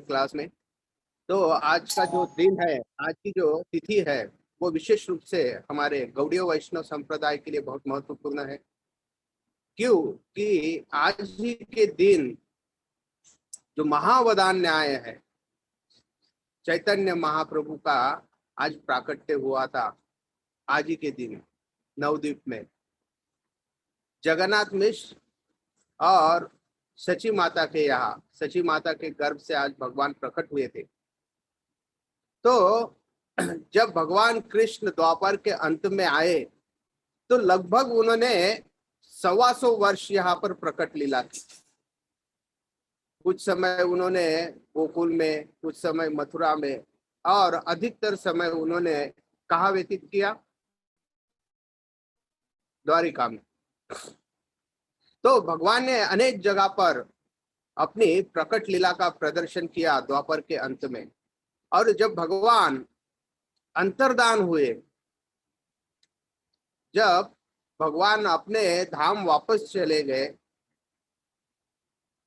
Class में। तो आज का जो दिन है, आज की जो तिथि है, वो विशेष रूप से हमारे गौड़ीय वैष्णव संप्रदाय के लिए बहुत महत्वपूर्ण है। क्यों कि आज ही के दिन जो महावदान न्याय है, चैतन्य महाप्रभु का आज प्राकट्य हुआ था। आज ही के दिन नवद्वीप में जगन्नाथ मिश्र और सची माता के यहाँ, सची माता के गर्भ से आज भगवान प्रकट हुए थे। तो जब भगवान कृष्ण द्वापर के अंत में आए तो लगभग उन्होंने 125 वर्ष यहाँ पर प्रकट लीला की। कुछ समय उन्होंने गोकुल में, कुछ समय मथुरा में, और अधिकतर समय उन्होंने कहाँ व्यतीत किया? द्वारिका में। तो भगवान ने अनेक जगह पर अपनी प्रकट लीला का प्रदर्शन किया द्वापर के अंत में। और जब भगवान अंतर्धान हुए, जब भगवान अपने धाम वापस चले गए,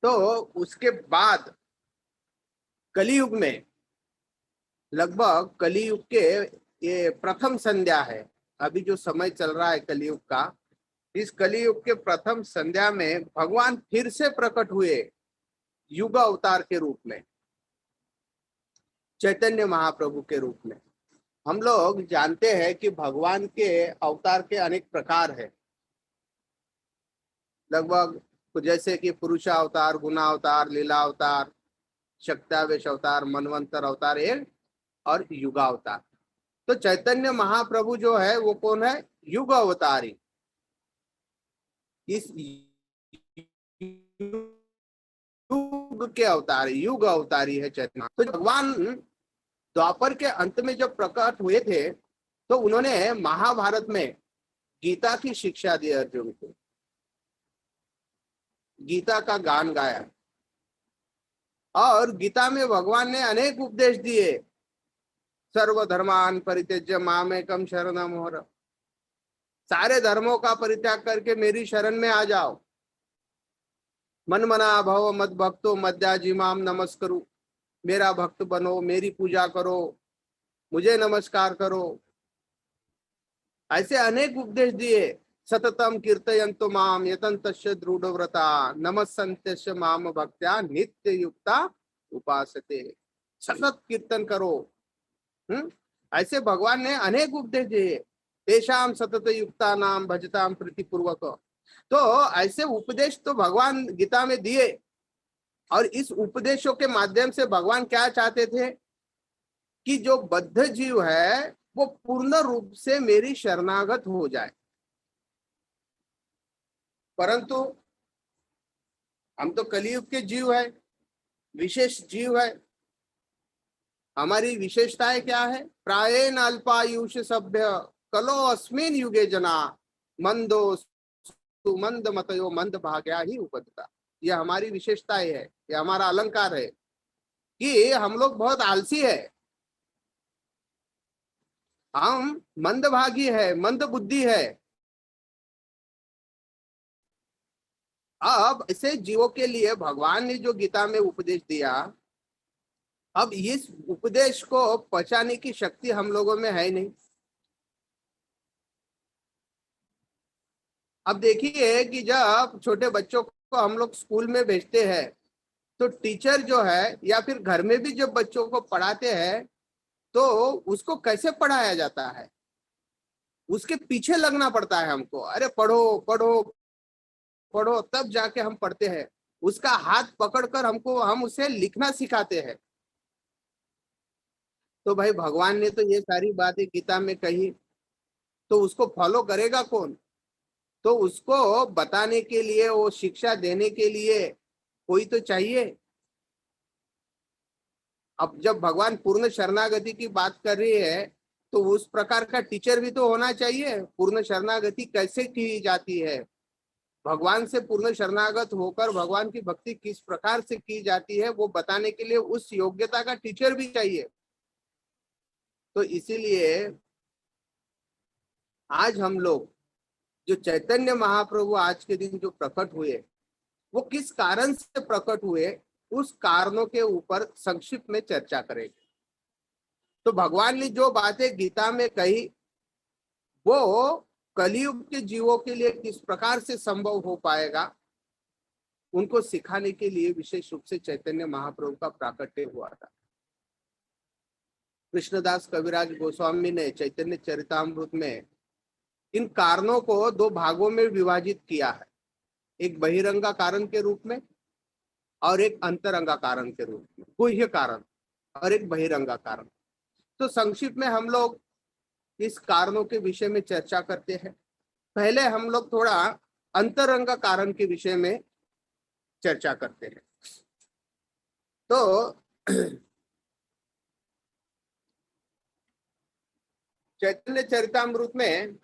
तो उसके बाद कलियुग में, लगभग कलियुग के ये प्रथम संध्या है, अभी जो समय चल रहा है कलियुग का, इस कलियुग के प्रथम संध्या में भगवान फिर से प्रकट हुए युग अवतार के रूप में, चैतन्य महाप्रभु के रूप में। हम लोग जानते हैं कि भगवान के अवतार के अनेक प्रकार है, लगभग जैसे कि पुरुष अवतार, गुना अवतार, लीला अवतार, शक्त्यावेश अवतार, मनवंतर अवतार एक, और युग अवतार। तो चैतन्य महाप्रभु जो है वो कौन है? युग अवतारी। इस युग के अवतारी, युग अवतारी है चैतन्य। तो भगवान द्वापर के अंत में जब प्रकट हुए थे तो उन्होंने महाभारत में गीता की शिक्षा दी अर्जुन को, गीता का गान गाया। और गीता में भगवान ने अनेक उपदेश दिए, सर्वधर्मान परित्यज्य मामेकम शरणम व्रज, सारे धर्मों का परित्याग करके मेरी शरण में आ जाओ। मन मना भव मद भक्तो मद्याजिमाम नमस्करु, मेरा भक्त बनो, मेरी पूजा करो, मुझे नमस्कार करो। ऐसे अनेक उपदेश दिए। सततम कीर्तयन्तो माम यतन्तस्य दृढ़व्रता नमस्सन्त्यस्य माम भक्त्या नित्य युक्ता उपासते। सतत कीर्तन करो। ऐसे भगवान ने अनेक उपदेश दिए। तेषाम सतत युक्ता नाम भजताम प्रीतिपूर्वक। तो ऐसे उपदेश तो भगवान गीता में दिए, और इस उपदेशों के माध्यम से भगवान क्या चाहते थे कि जो बद्ध जीव है वो पूर्ण रूप से मेरी शरणागत हो जाए। परंतु हम तो कलियुग के जीव है, विशेष जीव है। हमारी विशेषताएं क्या है? प्रायेण अल्पायुष सभ्य कलो अस्मिन युगे जना मंदो सुमंद मतयो मंद भाग्या ही उपदता। यह हमारी विशेषताएं है, यह हमारा अलंकार है कि हम लोग बहुत आलसी है, हम मंदभागी है, मंद बुद्धि है। अब ऐसे जीवों के लिए भगवान ने जो गीता में उपदेश दिया, अब इस उपदेश को पचाने की शक्ति हम लोगों में है नहीं। अब देखिए कि जब छोटे बच्चों को हम लोग स्कूल में भेजते हैं तो टीचर जो है या फिर घर में भी जब बच्चों को पढ़ाते हैं तो उसको कैसे पढ़ाया जाता है? उसके पीछे लगना पड़ता है हमको। अरे पढ़ो पढ़ो पढ़ो, तब जाके हम पढ़ते हैं। उसका हाथ पकड़कर हम उसे लिखना सिखाते हैं। तो भाई भगवान ने तो ये सारी बातें गीता में कही, तो उसको फॉलो करेगा कौन? तो उसको बताने के लिए, वो शिक्षा देने के लिए कोई तो चाहिए। अब जब भगवान पूर्ण शरणागति की बात कर रही है तो उस प्रकार का टीचर भी तो होना चाहिए। पूर्ण शरणागति कैसे की जाती है, भगवान से पूर्ण शरणागत होकर भगवान की भक्ति किस प्रकार से की जाती है, वो बताने के लिए उस योग्यता का टीचर भी चाहिए। तो इसीलिए आज हम लोग जो चैतन्य महाप्रभु आज के दिन जो प्रकट हुए, वो किस कारण से प्रकट हुए, उस कारणों के ऊपर संक्षिप्त में चर्चा करेंगे। तो भगवान ने जो बातें गीता में कही वो कलयुग के जीवों के लिए किस प्रकार से संभव हो पाएगा, उनको सिखाने के लिए विशेष रूप से चैतन्य महाप्रभु का प्राकट्य हुआ था। कृष्णदास कविराज गोस्वामी ने चैतन्य चरितामृत में इन कारणों को दो भागों में विभाजित किया है, एक बहिरंगा कारण के रूप में और एक अंतरंगा कारण के रूप में, गुह्य कारण और एक बहिरंगा कारण। तो संक्षिप्त में हम लोग इस कारणों के विषय में चर्चा करते हैं। पहले हम लोग थोड़ा अंतरंगा कारण के विषय में चर्चा करते हैं। तो चैतन्य चरितामृत में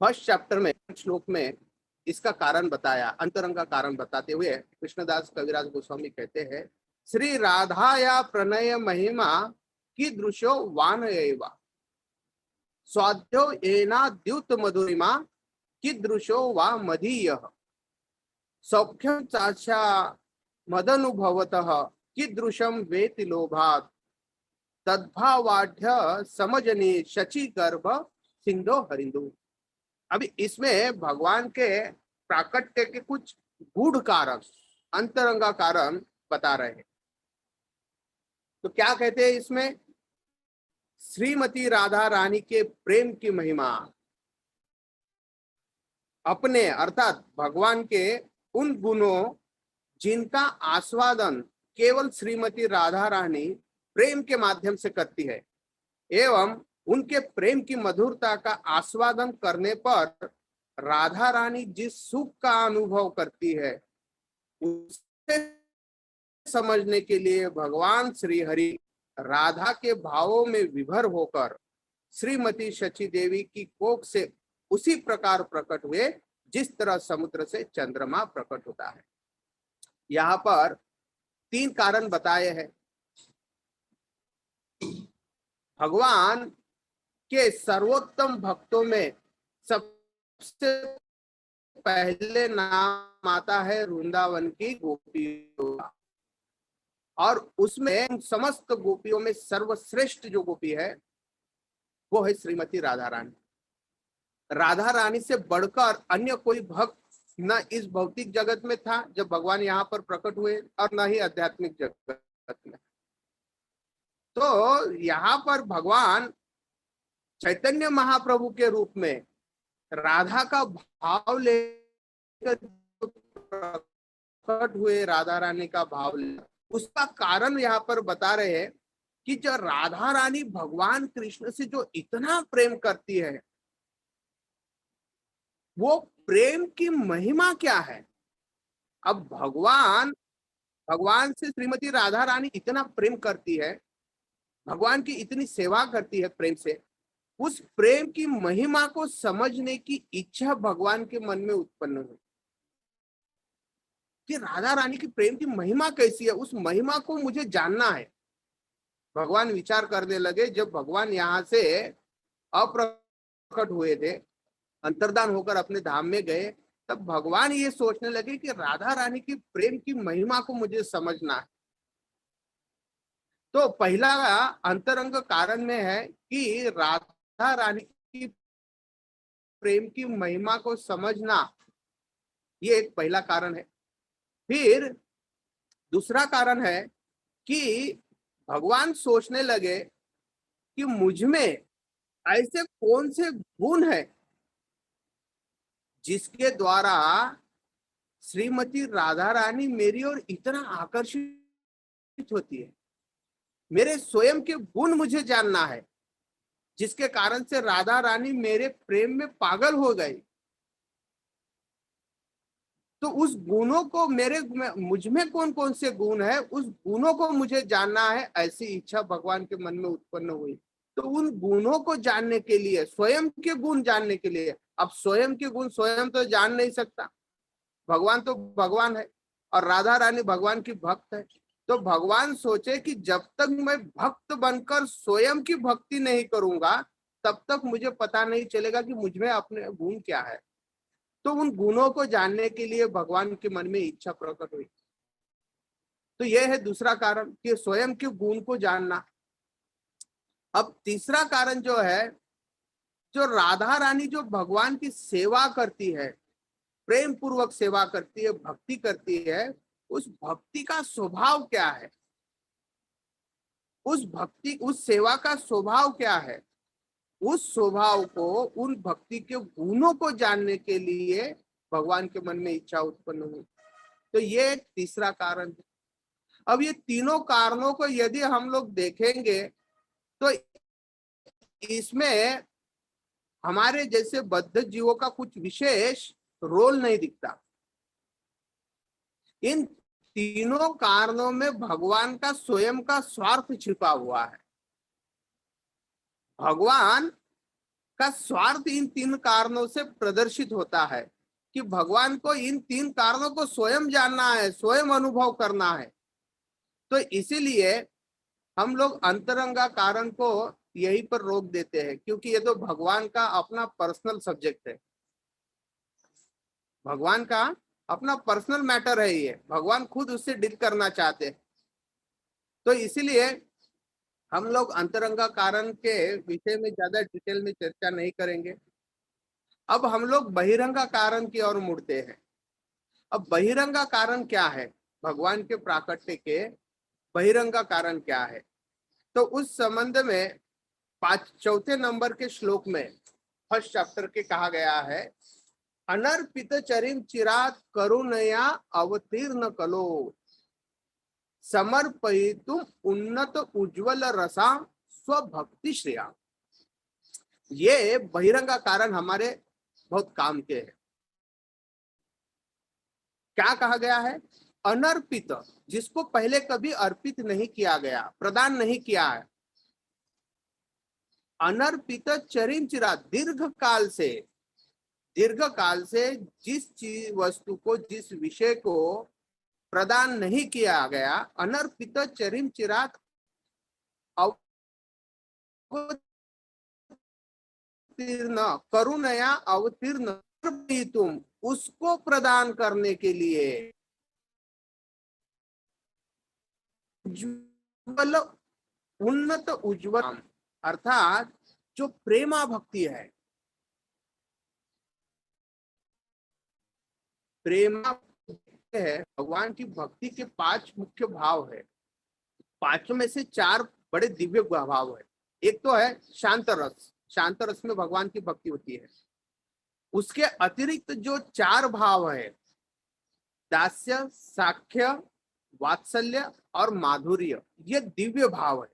फर्स्ट चैप्टर में श्लोक में इसका कारण बताया, अंतरंगा कारण बताते हुए कृष्णदास कविराज गोस्वामी कहते हैं, श्री राधाया प्रणय महिमा की दृश्यो वान एवा स्वाध्यो एना द्युत मधुरिमा की दृश्यो वा मदीय सौख्यम चाचा मदनुभवतः कीदृशम वेति लोभात् तद्भावाढ्य समजनी शची गर्भ सिंधो हरिंदु। अभी इसमें भगवान के प्राकट्य के कुछ गूढ़ कारण, अंतरंगा कारण बता रहे हैं। तो क्या कहते हैं इसमें, श्रीमती राधा रानी के प्रेम की महिमा, अपने अर्थात भगवान के उन गुणों जिनका आस्वादन केवल श्रीमती राधा रानी प्रेम के माध्यम से करती है, एवं उनके प्रेम की मधुरता का आस्वादन करने पर राधा रानी जिस सुख का अनुभव करती है उसे समझने के लिए भगवान श्री हरि राधा के भावों में विभोर होकर श्रीमती शची देवी की कोख से उसी प्रकार प्रकट हुए जिस तरह समुद्र से चंद्रमा प्रकट होता है। यहाँ पर तीन कारण बताए हैं। भगवान के सर्वोत्तम भक्तों में सबसे पहले नाम आता है वृंदावन की गोपियों का, और उसमें समस्त गोपियों में सर्वश्रेष्ठ जो गोपी है वो है श्रीमती राधा रानी। राधा रानी से बढ़कर अन्य कोई भक्त न इस भौतिक जगत में था जब भगवान यहाँ पर प्रकट हुए, और न ही आध्यात्मिक जगत में। तो यहाँ पर भगवान चैतन्य महाप्रभु के रूप में राधा का भाव लेकर प्रकट हुए, राधा रानी का भाव लेकर, उसका कारण यहाँ पर बता रहे हैं कि जो राधा रानी भगवान कृष्ण से जो इतना प्रेम करती है, वो प्रेम की महिमा क्या है। अब भगवान से श्रीमती राधा रानी इतना प्रेम करती है, भगवान की इतनी सेवा करती है प्रेम से, उस प्रेम की महिमा को समझने की इच्छा भगवान के मन में उत्पन्न हुई कि राधा रानी की प्रेम की महिमा कैसी है, उस महिमा को मुझे जानना है। भगवान विचार करने लगे, जब भगवान यहाँ से अप्रकट हुए थे, अंतर्धान होकर अपने धाम में गए, तब भगवान ये सोचने लगे कि राधा रानी की प्रेम की महिमा को मुझे समझना है। तो पहला अंतरंग कारण में है कि राधा रानी की प्रेम की महिमा को समझना, ये एक पहला कारण है। फिर दूसरा कारण है कि भगवान सोचने लगे कि मुझ में ऐसे कौन से गुण है जिसके द्वारा श्रीमती राधा रानी मेरी ओर इतना आकर्षित होती है। मेरे स्वयं के गुण मुझे जानना है जिसके कारण से राधा रानी मेरे प्रेम में पागल हो गई। तो उस गुणों को मुझ में कौन कौन से गुण है, उस गुणों को मुझे जानना है, ऐसी इच्छा भगवान के मन में उत्पन्न हुई। तो उन गुणों को जानने के लिए, स्वयं के गुण जानने के लिए, अब स्वयं के गुण स्वयं तो जान नहीं सकता, भगवान तो भगवान है और राधा रानी भगवान की भक्त है। तो भगवान सोचे कि जब तक मैं भक्त बनकर स्वयं की भक्ति नहीं करूंगा तब तक मुझे पता नहीं चलेगा कि मुझ में अपने गुण क्या है। तो उन गुणों को जानने के लिए भगवान के मन में इच्छा प्रकट हुई। तो यह है दूसरा कारण कि स्वयं के गुण को जानना। अब तीसरा कारण जो है, जो राधा रानी जो भगवान की सेवा करती है, प्रेम पूर्वक सेवा करती है, भक्ति करती है, उस भक्ति का स्वभाव क्या है, उस सेवा का स्वभाव क्या है, उस स्वभाव को, उन भक्ति के गुणों को जानने के लिए भगवान के मन में इच्छा उत्पन्न हुई। तो ये एक तीसरा कारण है। अब ये तीनों कारणों को यदि हम लोग देखेंगे तो इसमें हमारे जैसे बद्ध जीवों का कुछ विशेष रोल नहीं दिखता। इन तीनों कारणों में भगवान का स्वयं का स्वार्थ छिपा हुआ है। भगवान का स्वार्थ इन तीन कारणों से प्रदर्शित होता है कि भगवान को इन तीन कारणों को स्वयं जानना है, स्वयं अनुभव करना है। तो इसीलिए हम लोग अंतरंगा कारण को यहीं पर रोक देते हैं, क्योंकि ये तो भगवान का अपना पर्सनल सब्जेक्ट है, भगवान का अपना पर्सनल मैटर है, ये भगवान खुद उससे डील करना चाहते हैं। तो इसीलिए हम लोग अंतरंगा कारण के विषय में ज्यादा डिटेल में चर्चा नहीं करेंगे। अब हम लोग बहिरंगा कारण की ओर मुड़ते हैं। अब बहिरंगा कारण क्या है, भगवान के प्राकट्य के बहिरंगा कारण क्या है? तो उस संबंध में चौथे नंबर के श्लोक में फर्स्ट चैप्टर के कहा गया है, अनर्पित चरिम चिरात करुणया अवतीर्ण कलो समर्पयितुम उन्नत उज्ज्वल रसा स्वभक्ति श्रेया। ये बहिरंगा कारण हमारे बहुत काम के हैं। क्या कहा गया है? अनर्पित, जिसको पहले कभी अर्पित नहीं किया गया, प्रदान नहीं किया है। अनर्पित चरिम चिरात, दीर्घ काल से जिस चीज वस्तु को, जिस विषय को प्रदान नहीं किया गया, अनर्पित चरिम चिरात अवतीर्ण करुणया अवतीर्ण, तुम उसको प्रदान करने के लिए उज्ज्वल उन्नत उज्ज्वल, अर्थात जो प्रेमा भक्ति है, प्रेमा है, भगवान की भक्ति के 5 मुख्य भाव है। 5 में से 4 बड़े दिव्य भाव है। एक तो है शांत रस, शांत रस में भगवान की भक्ति होती है। उसके अतिरिक्त जो 4 भाव है, दास्य, साख्य, वात्सल्य और माधुर्य, ये दिव्य भाव है।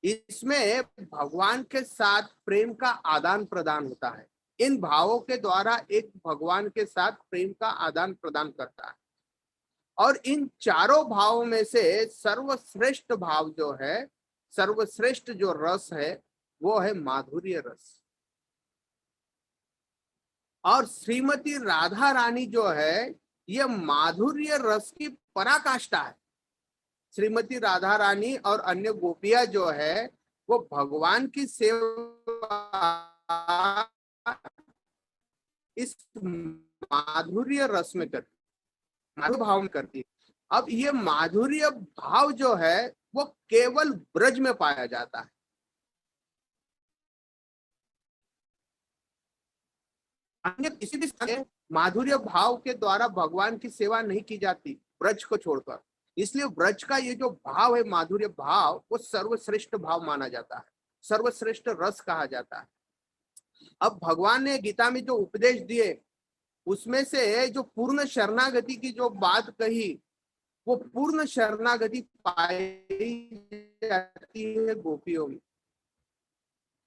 इसमें भगवान के साथ प्रेम का आदान प्रदान होता है। इन भावों के द्वारा एक भगवान के साथ प्रेम का आदान प्रदान करता है। और इन चारों भावों में से सर्वश्रेष्ठ भाव जो है, सर्वश्रेष्ठ जो रस है, वो है माधुर्य रस। और श्रीमती राधा रानी जो है, ये माधुर्य रस की पराकाष्ठा है। श्रीमती राधा रानी और अन्य गोपियां जो है, वो भगवान की सेवा इस माधुर्य रस में करती, माधुर्य भाव में करती है। अब ये माधुर्य भाव जो है, वो केवल ब्रज में पाया जाता है। अन्य किसी भी स्थान माधुर्य भाव के द्वारा भगवान की सेवा नहीं की जाती, ब्रज को छोड़कर। इसलिए ब्रज का ये जो भाव है, माधुर्य भाव, वो सर्वश्रेष्ठ भाव माना जाता है, सर्वश्रेष्ठ रस कहा जाता है। अब भगवान ने गीता में जो उपदेश दिए, उसमें से जो पूर्ण शरणागति की जो बात कही, वो पूर्ण शरणागति पाई जाती है गोपियों में।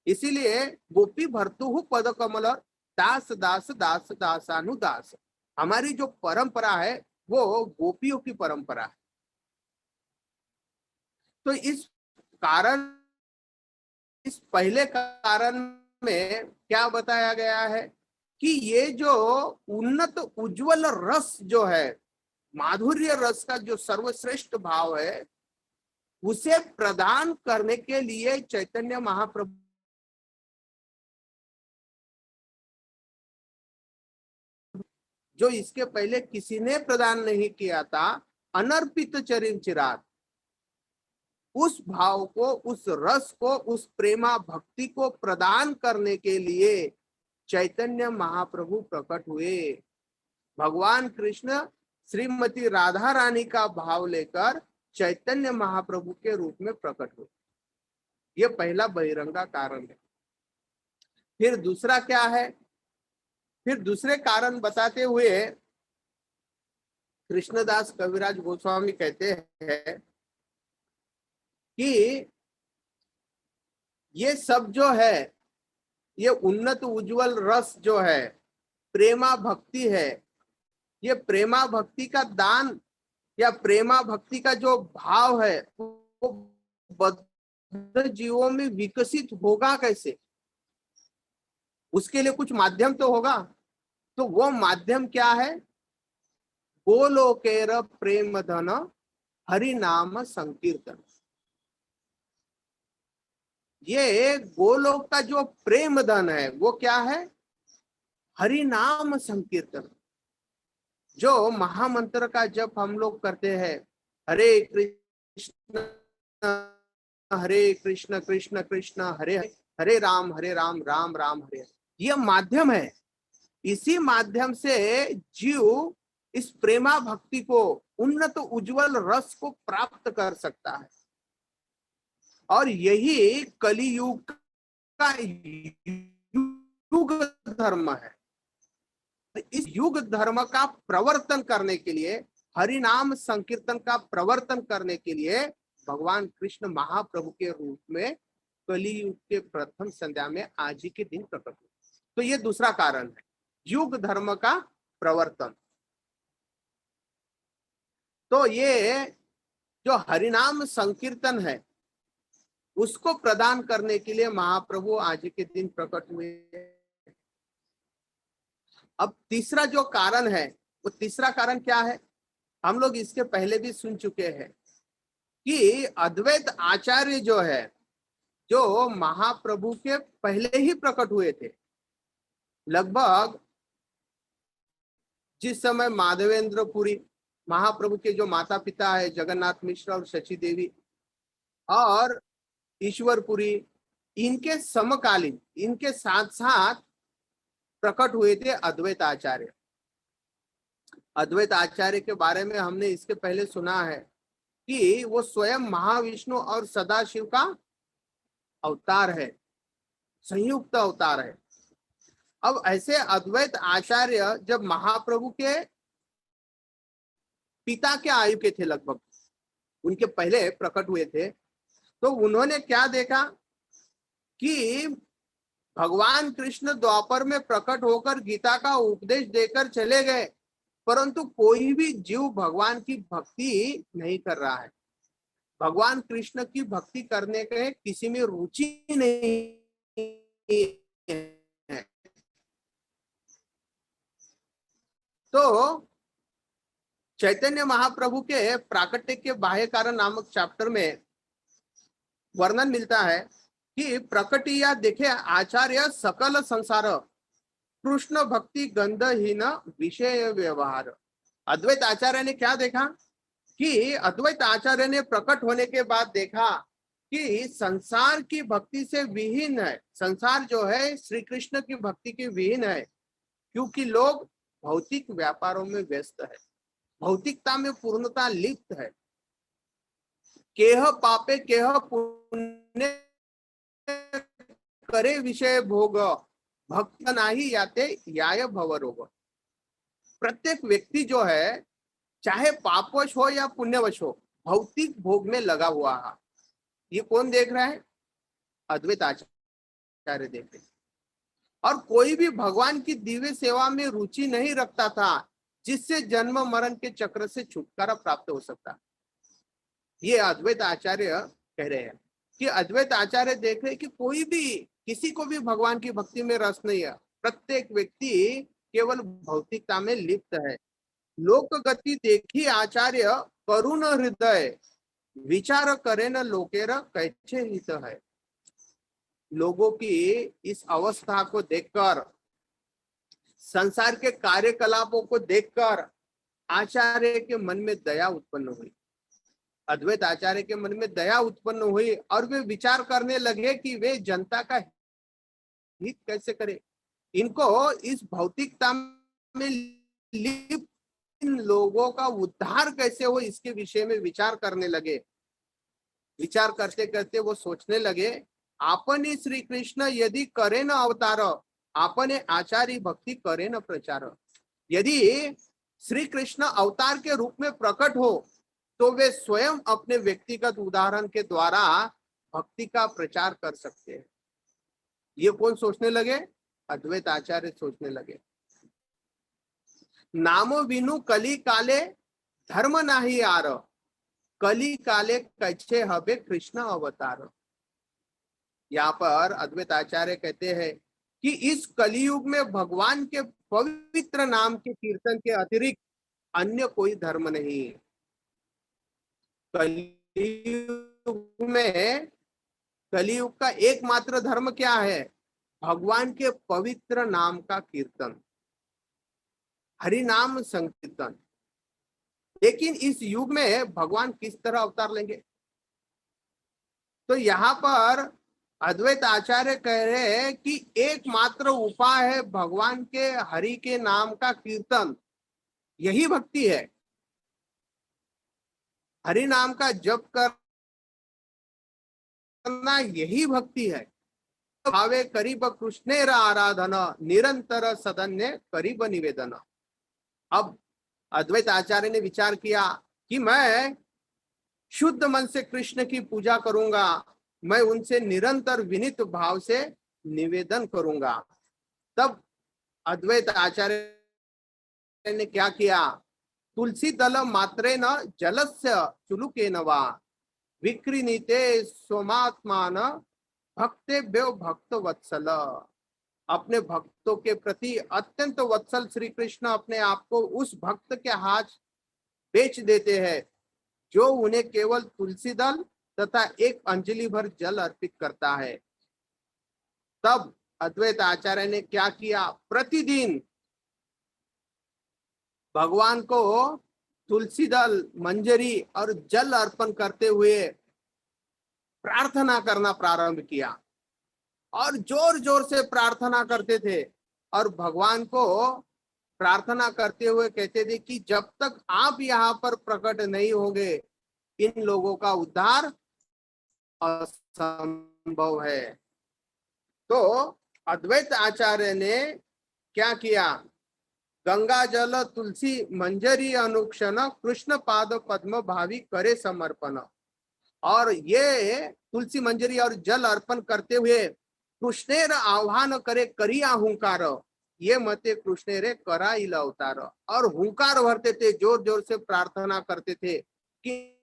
इसीलिए गोपी भर्तु पद कमल दास दास दास दासानुदास, हमारी जो परंपरा है वो गोपियों की परंपरा है। तो इस पहले कारण में क्या बताया गया है कि ये जो उन्नत उज्ज्वल रस जो है, माधुर्य रस का जो सर्वश्रेष्ठ भाव है, उसे प्रदान करने के लिए चैतन्य महाप्रभु जो इसके पहले किसी ने प्रदान नहीं किया था, अनर्पित चरिम चिराग, उस भाव को, उस रस को, उस प्रेमा भक्ति को प्रदान करने के लिए चैतन्य महाप्रभु प्रकट हुए। भगवान कृष्ण श्रीमती राधा रानी का भाव लेकर चैतन्य महाप्रभु के रूप में प्रकट हुए। यह पहला बहिरंगा कारण है। फिर दूसरा क्या है? फिर दूसरे कारण बताते हुए कृष्णदास कविराज गोस्वामी कहते हैं कि ये सब जो है, ये उन्नत उज्जवल रस जो है, प्रेमा भक्ति है, ये प्रेमा भक्ति का दान या प्रेमा भक्ति का जो भाव है वो बद्ध जीवों में विकसित होगा कैसे? उसके लिए कुछ माध्यम तो होगा। तो वो माध्यम क्या है? गोलोकेर प्रेम धन हरि नाम संकीर्तन। ये गोलोक का जो प्रेम धन है वो क्या है? हरि नाम संकीर्तन। जो महामंत्र का जप हम लोग करते हैं, हरे कृष्ण कृष्ण कृष्ण हरे हरे, राम राम राम हरे, यह माध्यम है। इसी माध्यम से जीव इस प्रेमा भक्ति को, उन्नत उज्जवल रस को प्राप्त कर सकता है। और यही कलियुग का युग धर्म है। इस युग धर्म का प्रवर्तन करने के लिए, हरिनाम संकीर्तन का प्रवर्तन करने के लिए भगवान कृष्ण महाप्रभु के रूप में कलियुग के प्रथम संध्या में आज ही के दिन प्रकट हुए। तो ये दूसरा कारण है, युग धर्म का प्रवर्तन। तो ये जो हरिनाम संकीर्तन है उसको प्रदान करने के लिए महाप्रभु आज के दिन प्रकट हुए। अब तीसरा जो कारण है, वो तीसरा कारण क्या है? हम लोग इसके पहले भी सुन चुके हैं कि अद्वैत आचार्य जो है, जो महाप्रभु के पहले ही प्रकट हुए थे। लगभग जिस समय माधवेंद्र पुरी, महाप्रभु के जो माता पिता है जगन्नाथ मिश्र और शची देवी, और ईश्वरपुरी, इनके समकालीन, इनके साथ साथ प्रकट हुए थे अद्वैत आचार्य। अद्वैत आचार्य के बारे में हमने इसके पहले सुना है कि वो स्वयं महाविष्णु और सदाशिव का अवतार है, संयुक्त अवतार है। अब ऐसे अद्वैत आचार्य जब महाप्रभु के पिता के आयु के थे, लगभग उनके पहले प्रकट हुए थे, तो उन्होंने क्या देखा कि भगवान कृष्ण द्वापर में प्रकट होकर गीता का उपदेश देकर चले गए, परंतु कोई भी जीव भगवान की भक्ति नहीं कर रहा है। भगवान कृष्ण की भक्ति करने के किसी में रुचि नहीं है। तो चैतन्य महाप्रभु के प्राकट्य के बाह्य कारण नामक चैप्टर में वर्णन मिलता है कि प्रकटिया देखे आचार्य सकल संसार कृष्ण भक्ति गंधहीन विषय व्यवहार। अद्वैत आचार्य ने क्या देखा कि अद्वैत आचार्य ने प्रकट होने के बाद देखा कि संसार की भक्ति से विहीन है, संसार जो है श्री कृष्ण की भक्ति की विहीन है, क्योंकि लोग भौतिक व्यापारों में व्यस्त है, भौतिकता में पूर्णता लिप्त है। केह पापे केह पुण्य करे विषय भोग, भक्त नाही याते याय भव रोग। प्रत्येक व्यक्ति जो है, चाहे पापवश हो या पुण्यवश हो, भौतिक भोग में लगा हुआ है। ये कौन देख रहा है? अद्वैत आचार्य देख रहे। और कोई भी भगवान की दिव्य सेवा में रुचि नहीं रखता था जिससे जन्म मरण के चक्र से छुटकारा प्राप्त हो सकता। ये अद्वैत आचार्य कह रहे हैं कि अद्वैत आचार्य देख रहे कि कोई भी, किसी को भी भगवान की भक्ति में रस नहीं है। प्रत्येक व्यक्ति केवल भौतिकता में लिप्त है। लोक गति देखी आचार्य करुण हृदय, विचार करे न लोकेर कैसे हित है। लोगों की इस अवस्था को देखकर संसार के कार्यकलापों को देखकर आचार्य के मन में दया उत्पन्न हुई। अद्वैत आचार्य के मन में दया उत्पन्न हुई और वे विचार करने लगे कि वे जनता का हित कैसे करे। इनको इस भौतिकता में लिप्त इन लोगों का उद्धार कैसे हो, इसके विषय में विचार करने लगे। विचार करते करते वो सोचने लगे, आपने श्री कृष्ण यदि करे न अवतार, आपने आचार्य भक्ति करे न प्रचार। यदि श्री कृष्ण अवतार के रूप में प्रकट हो तो वे स्वयं अपने व्यक्तिगत उदाहरण के द्वारा भक्ति का प्रचार कर सकते हैं। ये कौन सोचने लगे? अद्वैत आचार्य सोचने लगे। नामो विनु कली काले धर्म नाही आर, कली काले कैसे हबे कृष्ण अवतार। यहाँ पर अद्वैत आचार्य कहते हैं कि इस कलियुग में भगवान के पवित्र नाम के कीर्तन के अतिरिक्त अन्य कोई धर्म नहीं। कलियुग का एकमात्र धर्म क्या है? भगवान के पवित्र नाम का कीर्तन, हरि नाम संकीर्तन। लेकिन इस युग में भगवान किस तरह अवतार लेंगे? तो यहाँ पर अद्वैत आचार्य कह रहे हैं कि एकमात्र उपाय है भगवान के हरि के नाम का कीर्तन, यही भक्ति है। हरि नाम का जप करना यही भक्ति है। भावे करीब कृष्णेर आराधन, निरंतर सदन्य करीब निवेदन। अब अद्वैत आचार्य ने विचार किया कि मैं शुद्ध मन से कृष्ण की पूजा करूंगा, मैं उनसे निरंतर विनीत भाव से निवेदन करूंगा। तब अद्वैत आचार्य ने क्या किया? तुलसी दल मात्रे न जलस्य चुलुके नवा, विक्रीनीते सोमात्मान भक्तेभ्यो भक्त वत्सल। अपने भक्तों के प्रति अत्यंत वत्सल श्री कृष्ण अपने आप को उस भक्त के हाथ बेच देते हैं जो उन्हें केवल तुलसी दल तथा एक अंजलि भर जल अर्पित करता है। तब अद्वैत आचार्य ने क्या किया? प्रतिदिन भगवान को तुलसी दल, मंजरी और जल अर्पण करते हुए प्रार्थना करना प्रारंभ किया और जोर जोर से प्रार्थना करते थे और भगवान को प्रार्थना करते हुए कहते थे कि जब तक आप यहाँ पर प्रकट नहीं होंगे इन लोगों का उद्धार असंभव है। तो अद्वैत आचार्य ने क्या किया? गंगा जल तुलसी मंजरी अनुक्षण, कृष्ण पाद पद्म भावी करे समर्पण। और ये तुलसी मंजरी और जल अर्पण करते हुए कृष्णेर आह्वान करे करिया हुंकार, ये मते कृष्णेरे करा इल अवतार। और हुंकार भरते थे, जोर जोर से प्रार्थना करते थे कि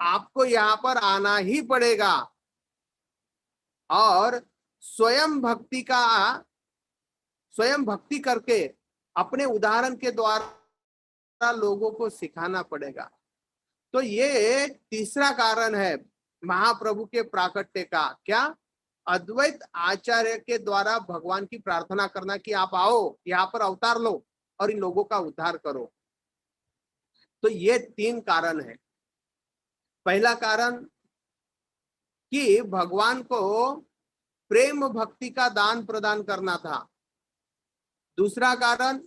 आपको यहाँ पर आना ही पड़ेगा और स्वयं भक्ति करके अपने उदाहरण के द्वारा लोगों को सिखाना पड़ेगा। तो ये तीसरा कारण है महाप्रभु के प्राकट्य का। क्या? अद्वैत आचार्य के द्वारा भगवान की प्रार्थना करना कि आप आओ, यहाँ पर अवतार लो और इन लोगों का उद्धार करो। तो ये तीन कारण है। पहला कारण कि भगवान को प्रेम भक्ति का दान प्रदान करना था। दूसरा कारण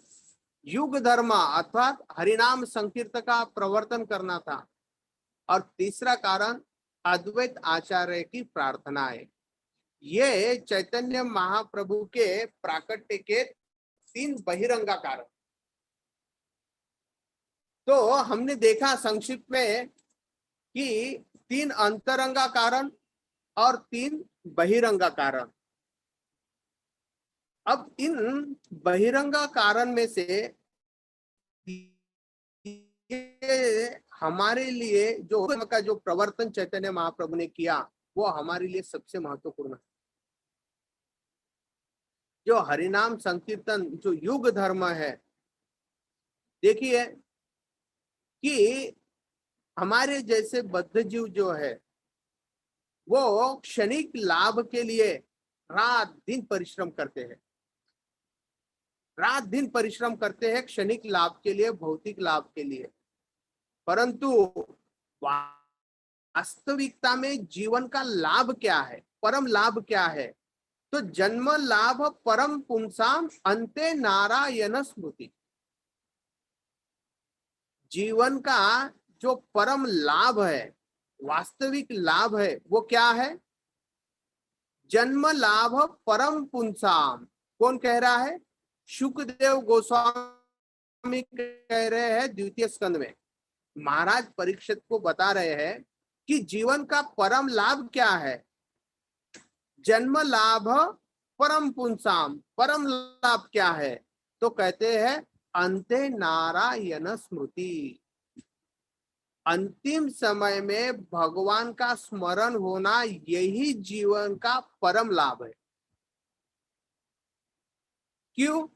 युग धर्म अर्थात हरिनाम संकीर्तन का प्रवर्तन करना था। और तीसरा कारण अद्वैत आचार्य की प्रार्थना है। ये चैतन्य महाप्रभु के प्राकट्य के तीन बहिरंगा कारण। तो हमने देखा संक्षिप्त में कि तीन अंतरंगा कारण और तीन बहिरंगा कारण। अब इन बहिरंगा कारण में से हमारे लिए जो प्रवर्तन चैतन्य महाप्रभु ने किया वो हमारे लिए सबसे महत्वपूर्ण है। जो हरिनाम संकीर्तन, जो युग धर्म है, देखिए कि हमारे जैसे बद्ध जीव जो है वो क्षणिक लाभ के लिए रात दिन परिश्रम करते हैं। रात दिन परिश्रम करते हैं क्षणिक लाभ के लिए, भौतिक लाभ के लिए, परंतु वास्तविकता में जीवन का लाभ क्या है, परम लाभ क्या है? तो जन्म लाभ परम पुंसाम अंते नारायण स्मृति। जीवन का जो परम लाभ है, वास्तविक लाभ है, वो क्या है? जन्म लाभ परम पुंसाम। कौन कह रहा है? शुकदेव गोस्वामी कह रहे हैं द्वितीय स्कंद में। महाराज परीक्षित को बता रहे हैं कि जीवन का परम लाभ क्या है। जन्म लाभ परम पुंसाम, परम लाभ क्या है? तो कहते हैं अंते नारायण स्मृति। अंतिम समय में भगवान का स्मरण होना, यही जीवन का परम लाभ है। क्यों?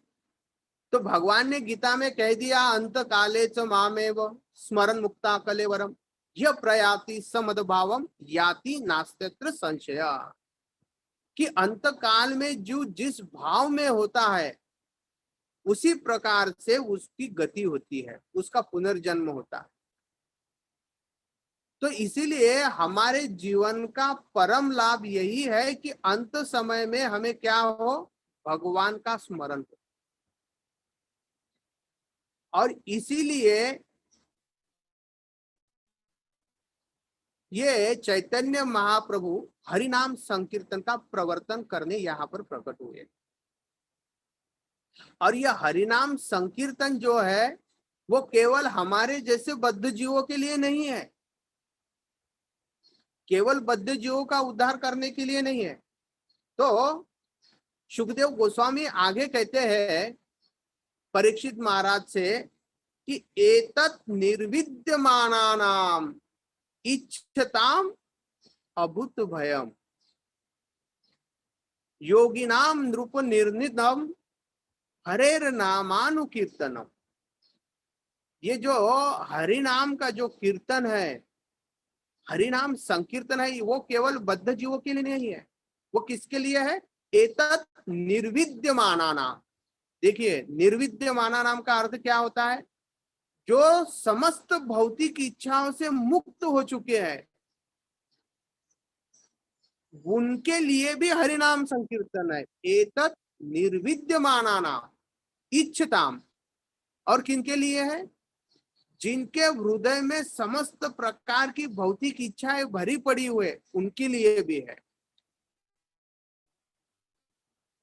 तो भगवान ने गीता में कह दिया, अंत काले च मामेव स्मरण मुक्ता कलेवरम यह प्रयाति समदभावम याति नास्त्यत्र संशय। कि अंत काल में जो जिस भाव में होता है, उसी प्रकार से उसकी गति होती है, उसका पुनर्जन्म होता है। तो इसीलिए हमारे जीवन का परम लाभ यही है कि अंत समय में हमें क्या हो? भगवान का स्मरण हो। और इसीलिए ये चैतन्य महाप्रभु हरिनाम संकीर्तन का प्रवर्तन करने यहाँ पर प्रकट हुए। और यह हरिनाम संकीर्तन जो है, वो केवल हमारे जैसे बद्ध जीवों के लिए नहीं है, केवल बद्ध जीवों का उद्धार करने के लिए नहीं है। तो सुखदेव गोस्वामी आगे कहते हैं परीक्षित महाराज से कि एतत् निर्विद्यमानानाम इच्छताम अभूत भयम योगिनाम नृप निर्निधम हरेर नामानुकीर्तनम। ये जो हरिनाम का जो कीर्तन है, हरिनाम संकीर्तन है, वो केवल बद्ध जीवों के लिए नहीं है। वो किसके लिए है? एतत् निर्विद्यमाना नाम। देखिए, निर्विद्यमाना नाम का अर्थ क्या होता है? जो समस्त भौतिक इच्छाओं से मुक्त हो चुके हैं, उनके लिए भी हरिनाम संकीर्तन है। एतत् निर्विद्यमाना नाम इच्छताम। और किनके लिए है? जिनके हृदय में समस्त प्रकार की भौतिक इच्छाएं भरी पड़ी हुए, उनके लिए भी है।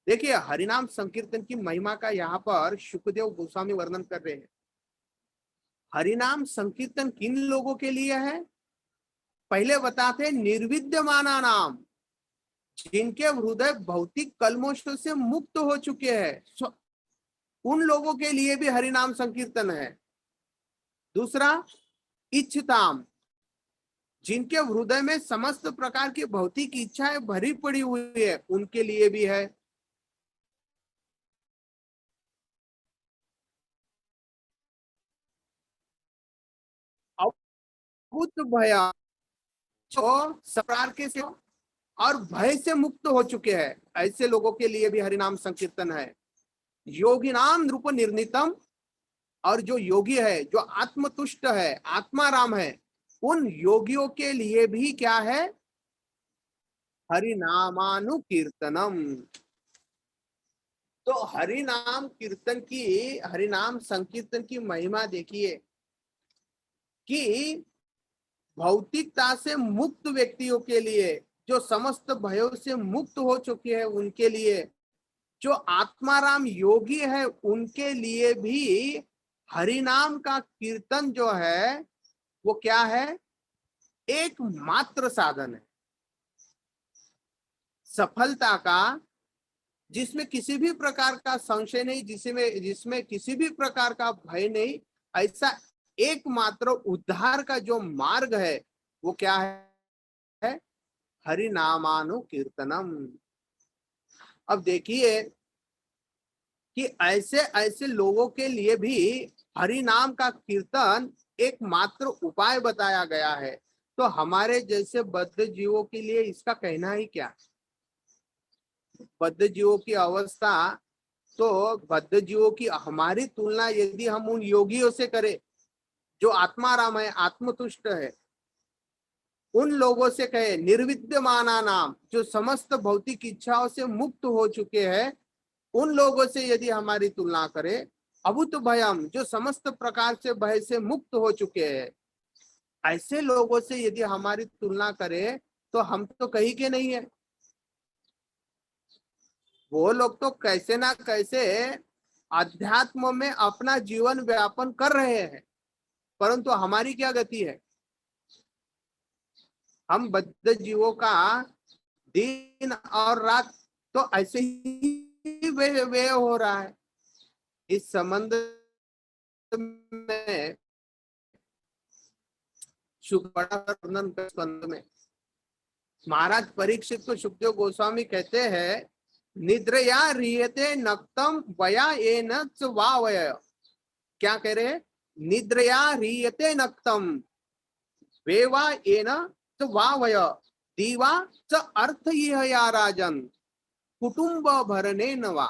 देखिए, हरिनाम संकीर्तन की महिमा का यहाँ पर शुकदेव गोस्वामी वर्णन कर रहे हैं। हरिनाम संकीर्तन किन लोगों के लिए है? पहले बताते निर्विद्यमाना नाम, जिनके हृदय भौतिक कलमोशों से मुक्त हो चुके हैं, उन लोगों के लिए भी हरिनाम संकीर्तन है। दूसरा, इच्छताम, जिनके हृदय में समस्त प्रकार की भौतिक इच्छाएं भरी पड़ी हुई है, उनके लिए भी है। अभूत भया, जो सप्रार के से और भय से मुक्त हो चुके हैं, ऐसे लोगों के लिए भी हरिनाम संकीर्तन है। योगी नाम नृप निर्णितम, और जो योगी है, जो आत्मतुष्ट है, आत्माराम है, उन योगियों के लिए भी क्या है? हरिनामानुकीर्तनम। तो हरिनाम कीर्तन की, हरिनाम संकीर्तन की महिमा देखिए कि भौतिकता से मुक्त व्यक्तियों के लिए, जो समस्त भयों से मुक्त हो चुके हैं, उनके लिए, जो आत्माराम योगी है, उनके लिए भी हरिनाम का कीर्तन जो है, वो क्या है? एक मात्र साधन है सफलता का, जिसमें किसी भी प्रकार का संशय नहीं, जिसमें किसी भी प्रकार का भय नहीं। ऐसा एकमात्र उद्धार का जो मार्ग है, वो क्या है? हरिनामानु कीर्तनम। अब देखिए कि ऐसे ऐसे लोगों के लिए भी हरिनाम का कीर्तन एकमात्र उपाय बताया गया है। तो हमारे जैसे बद्ध जीवों के लिए इसका कहना ही क्या? बद्ध जीवों की अवस्था तो बद्ध जीवों की हमारी तुलना यदि हम उन योगियों से करें जो आत्माराम है, आत्मतुष्ट है, उन लोगों से कहे निर्विद्यमाना नाम, जो समस्त भौतिक इच्छाओं से मुक्त हो चुके हैं, उन लोगों से यदि हमारी तुलना करें, अभूत भयम, जो समस्त प्रकार से भय से मुक्त हो चुके हैं, ऐसे लोगों से यदि हमारी तुलना करें तो हम तो कहीं के नहीं है। वो लोग तो कैसे ना कैसे अध्यात्म में अपना जीवन व्यापन कर रहे हैं, परंतु हमारी क्या गति है? हम बद्ध जीवों का दिन और रात तो ऐसे ही वे हो रहा है। इस संबंध में वर्णन स्कंद में महाराज परीक्षित को सुखदेव गोस्वामी कहते हैं, निद्रया रियते नक्तम वया येन च वावय। क्या कह रहे हैं? निद्रया रियते नक्तम वेवा येन च वावय दीवा च अर्थ यह या राजन कुटुंब भरने नवा।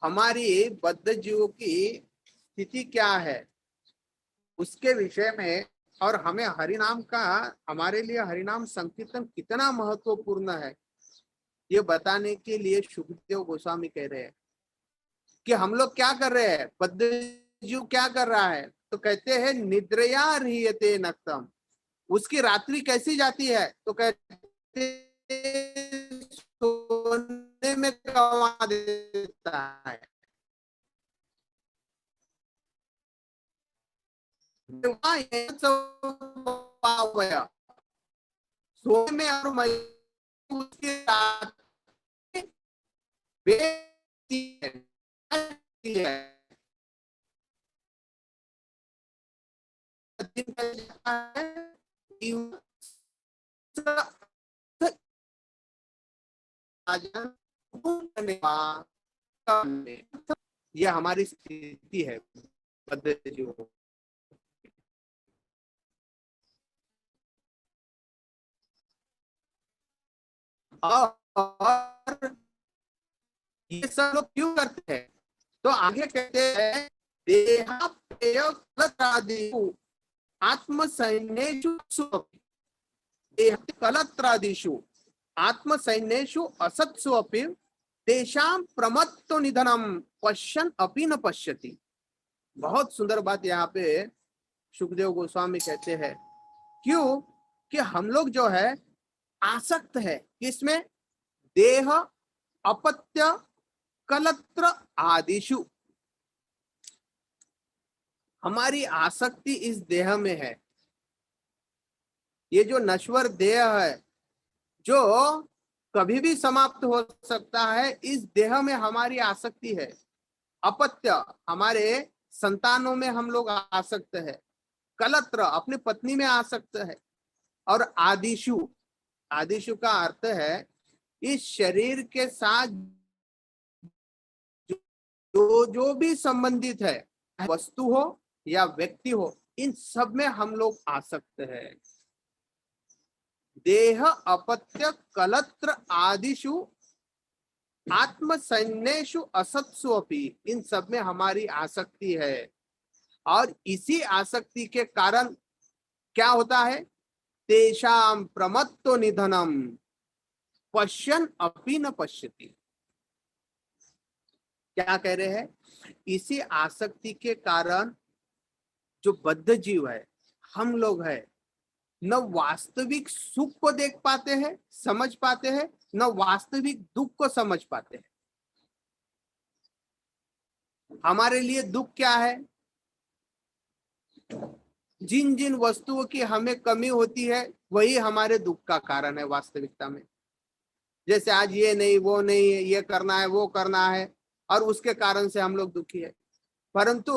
हमारी बद्ध जीवों की स्थिति क्या है उसके विषय में, और हमें हरिनाम का, हमारे लिए हरिनाम संकीर्तन कितना महत्वपूर्ण है, ये बताने के लिए सुखदेव गोस्वामी कह रहे हैं कि हम लोग क्या कर रहे हैं, बद्ध जीव क्या कर रहा है, तो कहते हैं निद्रया रियते नक्तम, उसकी रात्रि कैसी जाती है, तो कहते सोने में गंवा देता है। सोने में और मैं उसकी यह हमारी स्थिति है बद्ध जीवों। और ये सब लोग क्यों करते हैं, तो आगे कहते हैं देहाप्रेय आत्मसैन्येषु कलत्रादिषु आत्मसैन्येषु असत्सु अपि तेषां प्रमत्तो निधनम पश्यन् अपि न पश्यति। बहुत सुंदर बात यहाँ पे सुखदेव गोस्वामी कहते हैं, क्यों कि हम लोग जो है आसक्त है किसमें, देह अपत्य कलत्र आदिषु। हमारी आसक्ति इस देह में है। ये जो नश्वर देह है जो कभी भी समाप्त हो सकता है, इस देह में हमारी आसक्ति है। अपत्य, हमारे संतानों में हम लोग आसक्त है। कलत्र, अपनी पत्नी में आसक्त है। और आदिशु, आदिशु का अर्थ है इस शरीर के साथ जो भी संबंधित है, वस्तु हो या व्यक्ति हो, इन सब में हम लोग आसक्त है। देह अपत्य कलत्र आदिषु आत्मसैन्येषु असत्सु अपि, इन सब में हमारी आसक्ति है। और इसी आसक्ति के कारण क्या होता है, तेषां प्रमत्तो निधनम पश्यन् अपि न पश्यति। क्या कह रहे हैं, इसी आसक्ति के कारण जो बद्ध जीव है, हम लोग है, न वास्तविक सुख को देख पाते हैं, समझ पाते हैं, न वास्तविक दुख को समझ पाते हैं। हमारे लिए दुख क्या है, जिन जिन वस्तुओं की हमें कमी होती है वही हमारे दुख का कारण है वास्तविकता में। जैसे आज ये नहीं, वो नहीं, ये करना है, वो करना है, और उसके कारण से हम लोग दुखी है। परंतु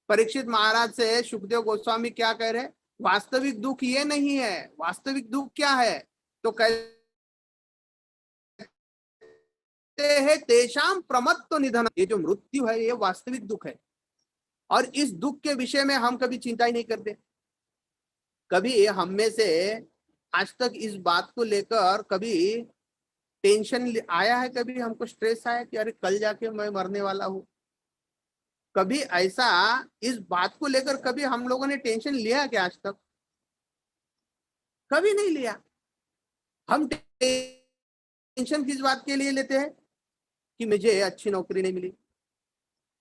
परीक्षित महाराज से सुखदेव गोस्वामी क्या कह रहे हैं, वास्तविक दुख ये नहीं है। वास्तविक दुख क्या है, तो कहते हैं तेषां प्रमत्तो निधन, ये जो मृत्यु है ये वास्तविक दुख है। और इस दुख के विषय में हम कभी चिंता ही नहीं करते। कभी हम में से आज तक इस बात को लेकर कभी टेंशन आया है कभी? हमको स्ट्रेस आया कि अरे कल जाके मैं मरने वाला हूँ? कभी ऐसा इस बात को लेकर कभी हम लोगों ने टेंशन लिया क्या आज तक? कभी नहीं लिया। हम टेंशन किस बात के लिए लेते हैं? कि मुझे अच्छी नौकरी नहीं मिली,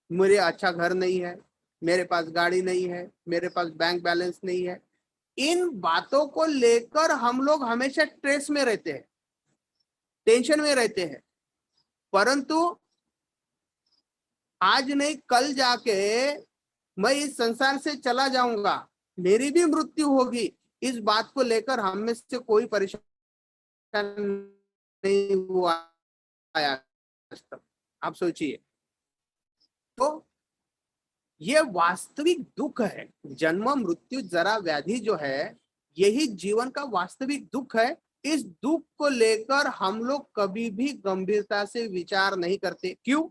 मेरे अच्छा घर नहीं है, मेरे पास गाड़ी नहीं है, मेरे पास बैंक बैलेंस नहीं है। इन बातों को लेकर हम लोग हमेशा स्ट्रेस में रहते हैं, टेंशन में रहते हैं। परंतु आज नहीं कल जाके मैं इस संसार से चला जाऊंगा, मेरी भी मृत्यु होगी, इस बात को लेकर हम में से कोई परेशान नहीं हुआ है आज तक। आप सोचिए, तो ये वास्तविक दुख है। जन्म मृत्यु जरा व्याधि जो है, यही जीवन का वास्तविक दुख है। इस दुख को लेकर हम लोग कभी भी गंभीरता से विचार नहीं करते। क्यों?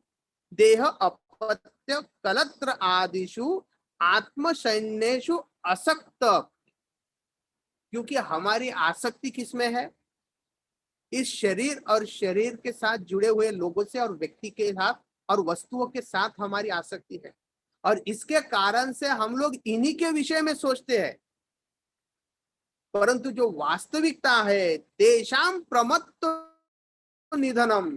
देह अपत्य कलत्र आदिषु आत्मसैन्येषु असक्त। क्योंकि हमारी आसक्ति किसमें है? इस शरीर और शरीर के साथ जुड़े हुए लोगों से और व्यक्ति के साथ और वस्तुओं के साथ हमारी आसक्ति है। और इसके कारण से हम लोग इन्हीं के विषय में सोचते हैं। परंतु जो वास्तविकता है, तेषाम प्रमत्त निधनम,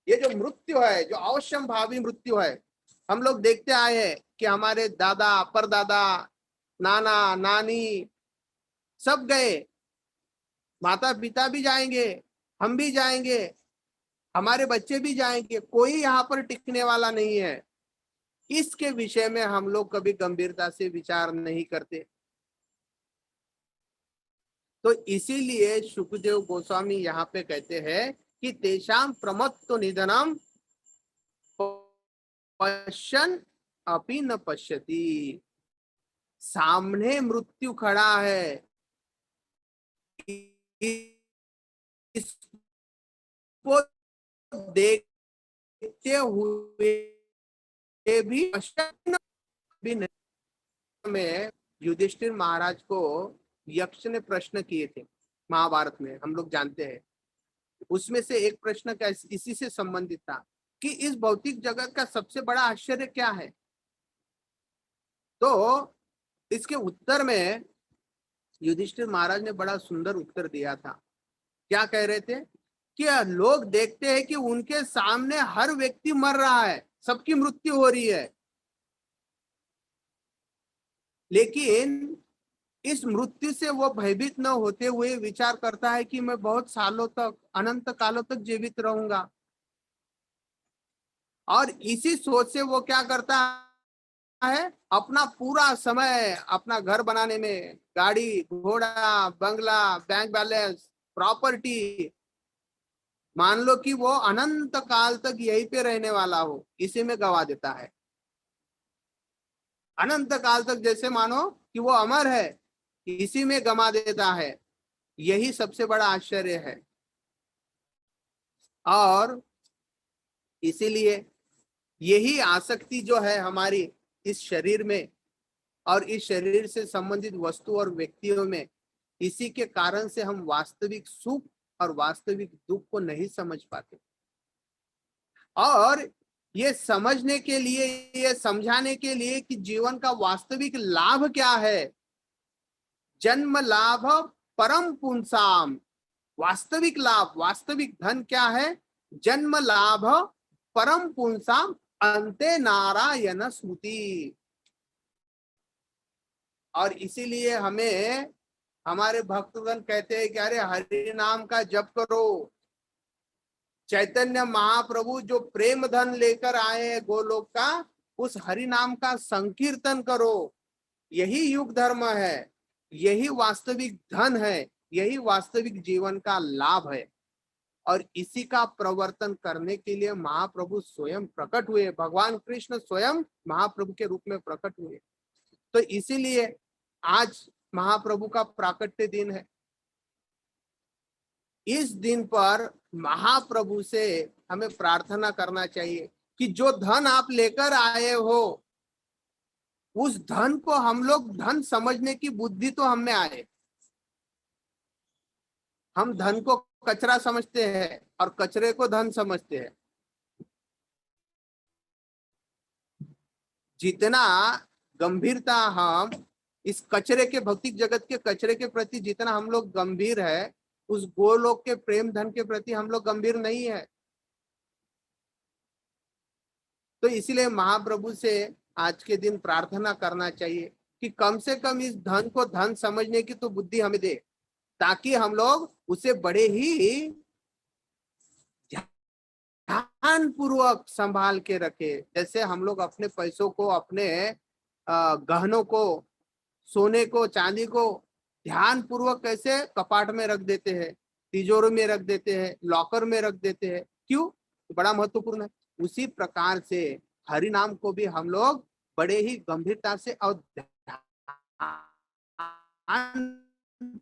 ये जो मृत्यु है, जो अवश्यम भावी मृत्यु है, हम लोग देखते आए हैं कि हमारे दादा परदादा नाना नानी सब गए, माता पिता भी जाएंगे, हम भी जाएंगे, हमारे बच्चे भी जाएंगे, कोई यहाँ पर टिकने वाला नहीं है। इसके विषय में हम लोग कभी गंभीरता से विचार नहीं करते। तो इसीलिए शुकदेव गोस्वामी यहाँ पे कहते हैं कि तेषाम प्रमत्तो निधनम पश्यन अपि न पश्यति। सामने मृत्यु खड़ा है, इसको देखते हुए भी में युधिष्ठिर महाराज को यक्ष ने प्रश्न किए थे महाभारत में, हम लोग जानते हैं। उसमें से एक प्रश्न का इसी से संबंधित था कि इस भौतिक जगत का सबसे बड़ा आश्चर्य क्या है? तो इसके उत्तर में युधिष्ठिर महाराज ने बड़ा सुंदर उत्तर दिया था। क्या कह रहे थे? कि लोग देखते हैं कि उनके सामने हर व्यक्ति मर रहा है, सबकी मृत्यु हो रही है, लेकिन इस मृत्यु से वो भयभीत न होते हुए विचार करता है कि मैं बहुत सालों तक, अनंत कालों तक जीवित रहूंगा। और इसी सोच से वो क्या करता है? अपना पूरा समय अपना घर बनाने में, गाड़ी घोड़ा बंगला बैंक बैलेंस प्रॉपर्टी, मान लो कि वो अनंत काल तक यहीं पे रहने वाला हो, इसी में गवा देता है। अनंत काल तक जैसे मानो कि वो अमर है, इसी में गमा देता है। यही सबसे बड़ा आश्चर्य है। और इसीलिए यही आसक्ति जो है हमारी इस शरीर में और इस शरीर से संबंधित वस्तु और व्यक्तियों में, इसी के कारण से हम वास्तविक सुख और वास्तविक दुख को नहीं समझ पाते। और ये समझने के लिए, ये समझाने के लिए कि जीवन का वास्तविक लाभ क्या है, जन्म लाभ परम पुंसाम, वास्तविक लाभ, वास्तविक धन क्या है? जन्म लाभ परम पुंसाम अंते नारायण स्मृति। और इसीलिए हमें हमारे भक्तगण कहते हैं कि अरे हरि नाम का जप करो। चैतन्य महाप्रभु जो प्रेम धन लेकर आए हैं गोलोक का, उस हरि नाम का संकीर्तन करो। यही युग धर्म है, यही वास्तविक धन है, यही वास्तविक जीवन का लाभ है। और इसी का प्रवर्तन करने के लिए महाप्रभु स्वयं प्रकट हुए, भगवान कृष्ण स्वयं महाप्रभु के रूप में प्रकट हुए। तो इसीलिए आज महाप्रभु का प्राकट्य दिन है। इस दिन पर महाप्रभु से हमें प्रार्थना करना चाहिए कि जो धन आप लेकर आए हो, उस धन को हम लोग धन समझने की बुद्धि तो हमें आए। हम धन को कचरा समझते हैं और कचरे को धन समझते हैं। जितना गंभीरता हम इस कचरे के, भौतिक जगत के कचरे के प्रति जितना हम लोग गंभीर है, उस गोलोक के प्रेम धन के प्रति हम लोग गंभीर नहीं है। तो इसलिए महाप्रभु से आज के दिन प्रार्थना करना चाहिए कि कम से कम इस धन को धन समझने की तो बुद्धि हमें दे, ताकि हम लोग उसे बड़े ही ध्यान पूर्वक संभाल के रखे। जैसे हम लोग अपने पैसों को, अपने गहनों को, सोने को, चांदी को ध्यान पूर्वक कैसे कपाट में रख देते हैं, तिजोरी में रख देते हैं, लॉकर में रख देते हैं, क्यों? बड़ा महत्वपूर्ण है। उसी प्रकार से हरि नाम को भी हम लोग बड़े ही गंभीरता से और ध्यान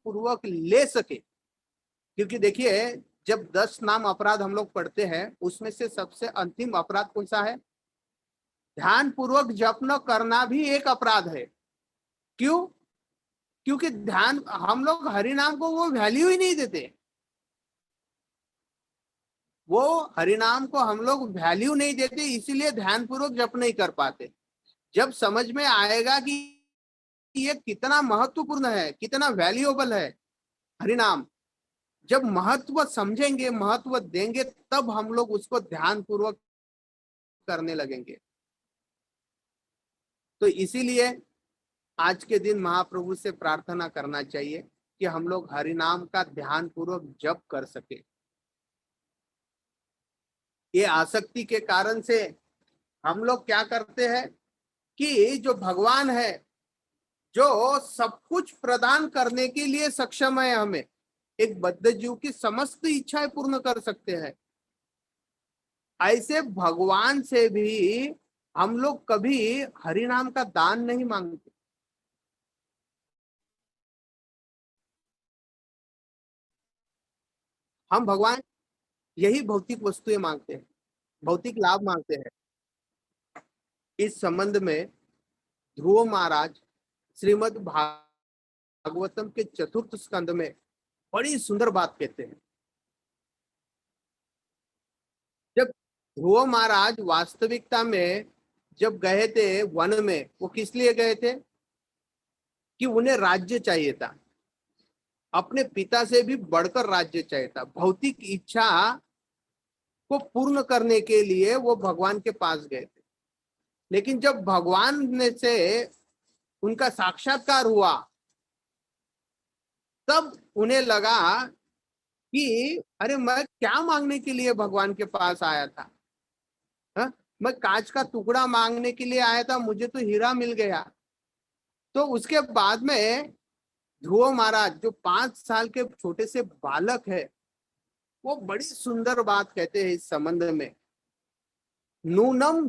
पूर्वक ले सके। क्योंकि देखिए, जब 10 नाम अपराध हम लोग पढ़ते हैं, उसमें से सबसे अंतिम अपराध कौन सा है? ध्यान पूर्वक जप न करना भी एक अपराध है। क्यों? क्योंकि ध्यान, हम लोग हरि नाम को वो वैल्यू ही नहीं देते। वो हरि नाम को हम लोग वैल्यू नहीं देते, इसीलिए ध्यान पूर्वक जप नहीं कर पाते। जब समझ में आएगा कि ये कितना महत्वपूर्ण है, कितना वैल्यूएबल है हरि नाम, जब महत्व समझेंगे, महत्व देंगे, तब हम लोग उसको ध्यान पूर्वक करने लगेंगे। तो इसीलिए आज के दिन महाप्रभु से प्रार्थना करना चाहिए कि हम लोग हरि नाम का ध्यान पूर्वक जप कर सके। ये आसक्ति के कारण से हम लोग क्या करते हैं कि जो भगवान है, जो सब कुछ प्रदान करने के लिए सक्षम है, हमें एक बद्ध जीव की समस्त इच्छाएं पूर्ण कर सकते हैं, ऐसे भगवान से भी हम लोग कभी हरि नाम का दान नहीं मांगते। हम भगवान यही भौतिक वस्तुएं मांगते हैं, भौतिक लाभ मांगते हैं। इस संबंध में ध्रुव महाराज श्रीमद् भागवतम के 4th स्कंद में बड़ी सुंदर बात कहते हैं। जब ध्रुव महाराज वास्तविकता में जब गए थे वन में, वो किस लिए गए थे? कि उन्हें राज्य चाहिए था, अपने पिता से भी बढ़कर राज्य चाहिए था। भौतिक इच्छा को पूर्ण करने के लिए वो भगवान के पास गए थे। लेकिन जब भगवान ने से उनका साक्षात्कार हुआ, तब उन्हें लगा कि अरे, मैं क्या मांगने के लिए भगवान के पास आया था? हा? मैं कांच का टुकड़ा मांगने के लिए आया था, मुझे तो हीरा मिल गया। तो उसके बाद में ध्रुव महाराज, जो 5 साल के छोटे से बालक है, वो बड़ी सुंदर बात कहते हैं इस संबंध में। नूनम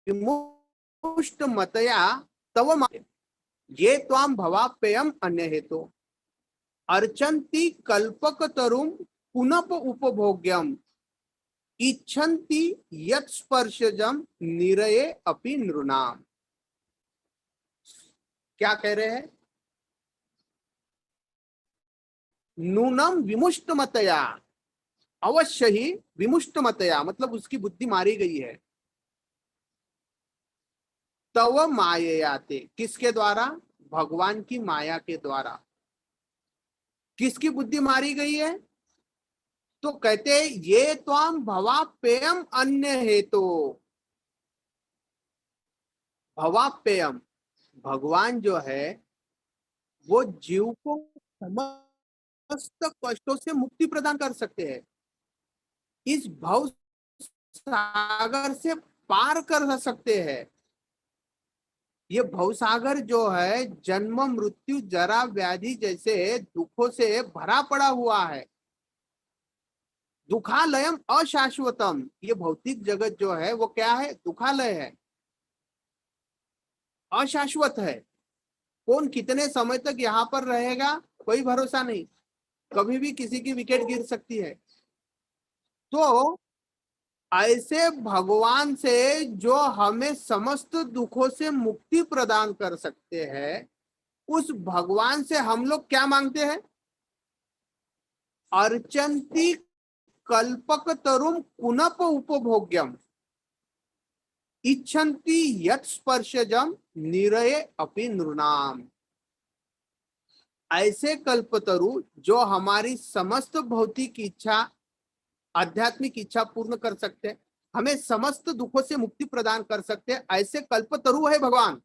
विमुष्ट मतया तव ये त्वाम भवाप्ययम अन्य हेतु अर्चन्ति कल्पक तरुम पुनप उपभोग्यम इच्छन्ति यत् स्पर्शजम निरये अपि नृणाम। क्या कह रहे हैं? नूनम विमुष्ट मतया, अवश्य ही विमुष्ट मतया मतलब उसकी बुद्धि मारी गई है। तव माययाते, किसके द्वारा? भगवान की माया के द्वारा। किसकी बुद्धि मारी गई है? तो कहते ये त्वाम भवाप्ययम अन्य हेतु। भवाप्ययम, भगवान जो है वो जीव को समस्त कष्टों से मुक्ति प्रदान कर सकते हैं, इस भव सागर से पार कर सकते हैं। ये भवसागर जो है जन्म मृत्यु जरा व्याधि जैसे दुखों से भरा पड़ा हुआ है। दुखालयम अशाश्वतम, ये भौतिक जगत जो है वो क्या है? दुखालय है, अशाश्वत है। कौन कितने समय तक यहाँ पर रहेगा, कोई भरोसा नहीं, कभी भी किसी की विकेट गिर सकती है। तो ऐसे भगवान से जो हमें समस्त दुखों से मुक्ति प्रदान कर सकते हैं, उस भगवान से हम लोग क्या मांगते हैं? अर्चन्ति कल्पकतरुम कुनप उपभोग्यम इच्छन्ति यत् स्पर्शजम निरये अपि नृणाम। ऐसे कल्पतरु जो हमारी समस्त भौतिक इच्छा, आध्यात्मिक इच्छा पूर्ण कर सकते हैं, हमें समस्त दुखों से मुक्ति प्रदान कर सकते हैं, ऐसे कल्पतरु है भगवान।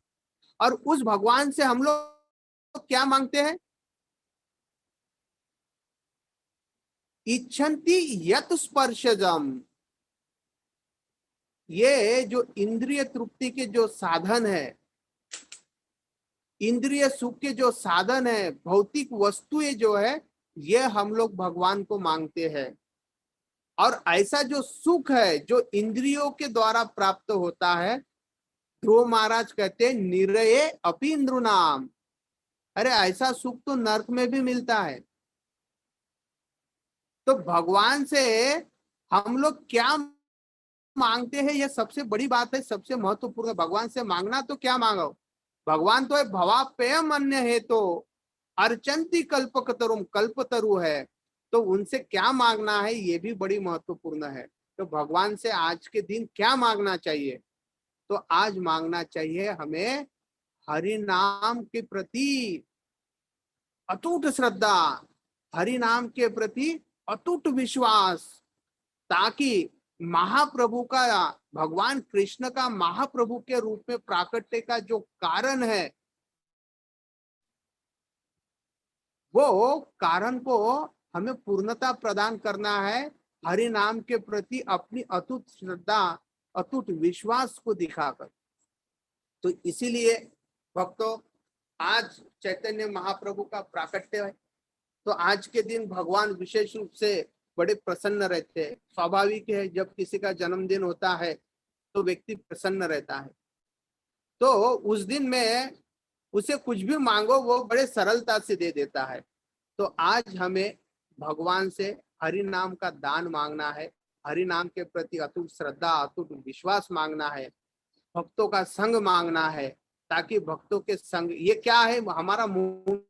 और उस भगवान से हम लोग क्या मांगते हैं? इच्छन्ति यत् स्पर्शजम। ये जो इंद्रिय तृप्ति के जो साधन है, इंद्रिय सुख के जो साधन है, भौतिक वस्तुएं जो है, ये हम लोग भगवान को मांगते हैं। और ऐसा जो सुख है जो इंद्रियों के द्वारा प्राप्त होता है, ध्रुव महाराज कहते हैं निरये अपि नृणाम। अरे ऐसा सुख तो नर्क में भी मिलता है। तो भगवान से हम लोग क्या मांगते हैं, यह सबसे बड़ी बात है, सबसे महत्वपूर्ण। भगवान से मांगना तो क्या मांगो, भगवान तो है भवाप्ययम अन्य है, तो अर्चन्ति कल्पकतरुम, कल्पतरु है, तो उनसे क्या मांगना है ये भी बड़ी महत्वपूर्ण है। तो भगवान से आज के दिन क्या मांगना चाहिए? तो आज मांगना चाहिए हमें हरि नाम के प्रति अटूट श्रद्धा, हरि नाम के प्रति अटूट विश्वास, ताकि महाप्रभु का, भगवान कृष्ण का महाप्रभु के रूप में प्राकट्य का जो कारण है, वो कारण को हमें पूर्णता प्रदान करना है हरि नाम के प्रति अपनी अटूट श्रद्धा, अटूट विश्वास को दिखाकर। तो इसीलिए भक्तों, आज चैतन्य महाप्रभु का प्राकट्य है, तो आज के दिन भगवान विशेष रूप से बड़े प्रसन्न रहते हैं। स्वाभाविक है, जब किसी का जन्मदिन होता है तो व्यक्ति प्रसन्न रहता है। तो उस दिन में उसे कुछ भी मांगो वो बड़े सरलता से दे देता है। तो आज हमें भगवान से हरि नाम का दान मांगना है, हरि नाम के प्रति अटूट श्रद्धा, अटूट विश्वास मांगना है, भक्तों का संग मांगना है, ताकि भक्तों के संग, ये क्या है, हमारा मूवमेंट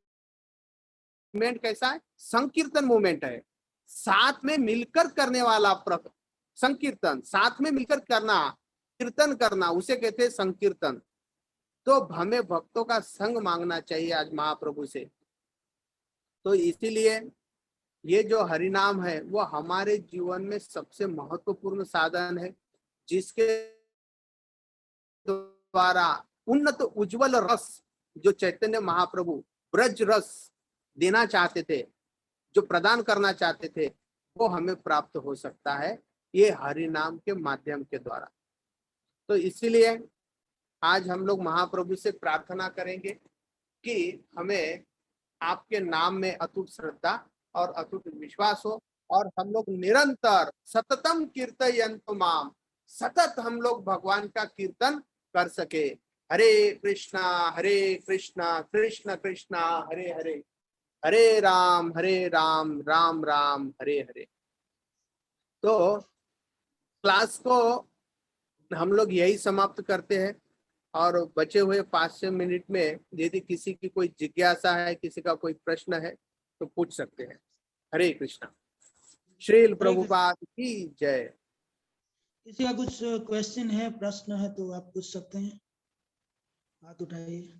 कैसा है? संकीर्तन मूवमेंट है, साथ में मिलकर करने वाला संकीर्तन, साथ में मिलकर करना, कीर्तन करना, उसे कहते हैं संकीर्तन। तो हमें भक्तों का संग मांगना चाहिए आज महाप्रभु से। तो इसीलिए ये जो हरिनाम है वो हमारे जीवन में सबसे महत्वपूर्ण साधन है, जिसके द्वारा उन्नत उज्जवल रस जो चैतन्य महाप्रभु ब्रज रस देना चाहते थे, जो प्रदान करना चाहते थे, वो हमें प्राप्त हो सकता है ये हरि नाम के माध्यम के द्वारा। तो इसीलिए आज हम लोग महाप्रभु से प्रार्थना करेंगे कि हमें आपके नाम में अटूट श्रद्धा और अटूट विश्वास हो, और हम लोग निरंतर सततम कीर्तयन्तु माम, सतत हम लोग भगवान का कीर्तन कर सके। हरे कृष्णा कृष्ण कृष्णा हरे हरे, हरे राम राम राम हरे हरे। तो क्लास को हम लोग यही समाप्त करते हैं, और बचे हुए 5-6 मिनट में यदि किसी की कोई जिज्ञासा है, किसी का कोई प्रश्न है तो पूछ सकते हैं। हरे कृष्णा। श्रील प्रभुपाद की जय। किसी का कुछ क्वेश्चन है, प्रश्न है तो आप पूछ सकते हैं, हाथ उठाइए।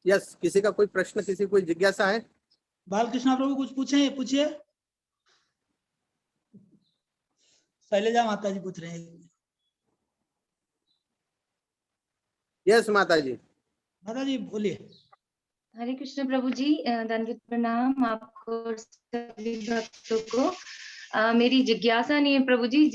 यस, किसी का कोई प्रश्न, किसी कोई जिज्ञासा है? बालकृष्ण प्रभु कुछ पूछे, पूछिए। शैलजा माता जी पूछ रहे हैं। यस माता जी। माता जी बोलिए। हरे कृष्ण प्रभु जी, दंडित प्रणाम आपको और सभी भक्तों को। मेरी जिज्ञासा नहीं है प्रभु जी,